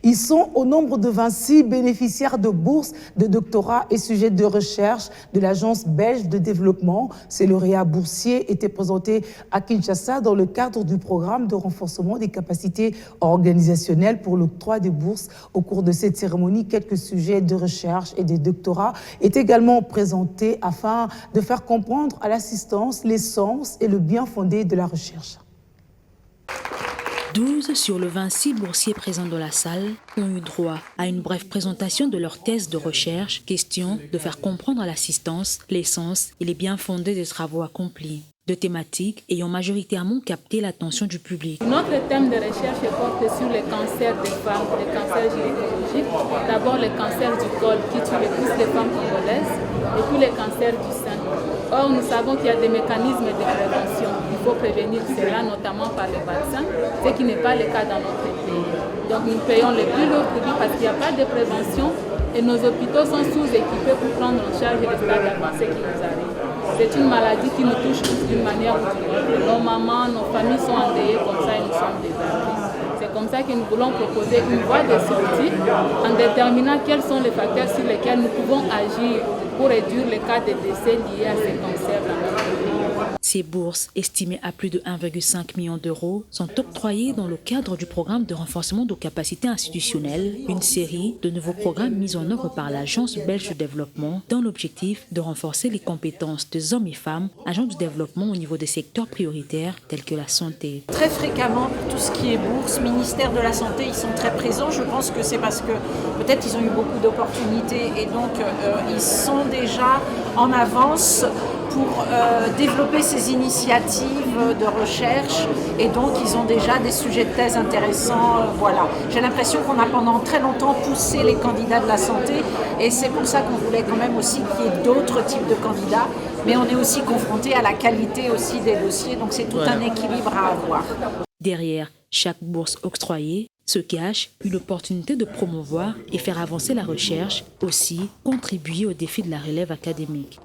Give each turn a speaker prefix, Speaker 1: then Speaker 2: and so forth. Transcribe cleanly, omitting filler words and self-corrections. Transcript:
Speaker 1: Ils sont au nombre de 26 bénéficiaires de bourses de doctorat et sujets de recherche de l'Agence belge de développement. Ces lauréats boursiers étaient présentés à Kinshasa dans le cadre du programme de renforcement des capacités organisationnelles pour l'octroi des bourses. Au cours de cette cérémonie, quelques sujets de recherche et de doctorat étaient également présentés afin de faire comprendre à l'assistance l'essence et le bien fondé de la recherche.
Speaker 2: 12 sur le 26 boursiers présents dans la salle ont eu droit à une brève présentation de leur thèse de recherche, question de faire comprendre à l'assistance l'essence et les bien-fondés des travaux accomplis. Deux thématiques ayant majoritairement capté l'attention du public.
Speaker 3: Notre thème de recherche porte sur les cancers des femmes, les cancers gynécologiques. D'abord les cancers du col qui tuent le plus les femmes congolaises et puis les cancers du sein. Or, nous savons qu'il y a des mécanismes de prévention. Il faut prévenir cela, notamment par les vaccins, ce qui n'est pas le cas dans notre pays. Donc nous payons le plus lourd prix parce qu'il n'y a pas de prévention et nos hôpitaux sont sous-équipés pour prendre en charge les stades avancés qui nous arrivent. C'est une maladie qui nous touche tous d'une manière ou d'une autre. Nos mamans, nos familles sont endeuillées comme ça et nous sommes désarmés. C'est comme ça que nous voulons proposer une voie de sortie en déterminant quels sont les facteurs sur lesquels nous pouvons agir pour réduire les cas de décès liés à ces cancers dans notre pays.
Speaker 2: Ces bourses, estimées à plus de 1,5 million d'euros, sont octroyées dans le cadre du programme de renforcement de capacités institutionnelles, une série de nouveaux programmes mis en œuvre par l'Agence belge de développement dans l'objectif de renforcer les compétences des hommes et femmes agents du développement au niveau des secteurs prioritaires tels que la santé.
Speaker 4: Très fréquemment, pour tout ce qui est bourse, ministère de la Santé, ils sont très présents. Je pense que c'est parce que peut-être ils ont eu beaucoup d'opportunités et donc ils sont déjà en avance pour développer ces initiatives de recherche et donc ils ont déjà des sujets de thèse intéressants. Voilà. J'ai l'impression qu'on a pendant très longtemps poussé les candidats de la santé et c'est pour ça qu'on voulait quand même aussi qu'il y ait d'autres types de candidats, mais on est aussi confronté à la qualité aussi des dossiers, donc c'est tout un équilibre à avoir.
Speaker 2: Derrière chaque bourse octroyée se cache une opportunité de promouvoir et faire avancer la recherche, aussi contribuer au défi de la relève académique.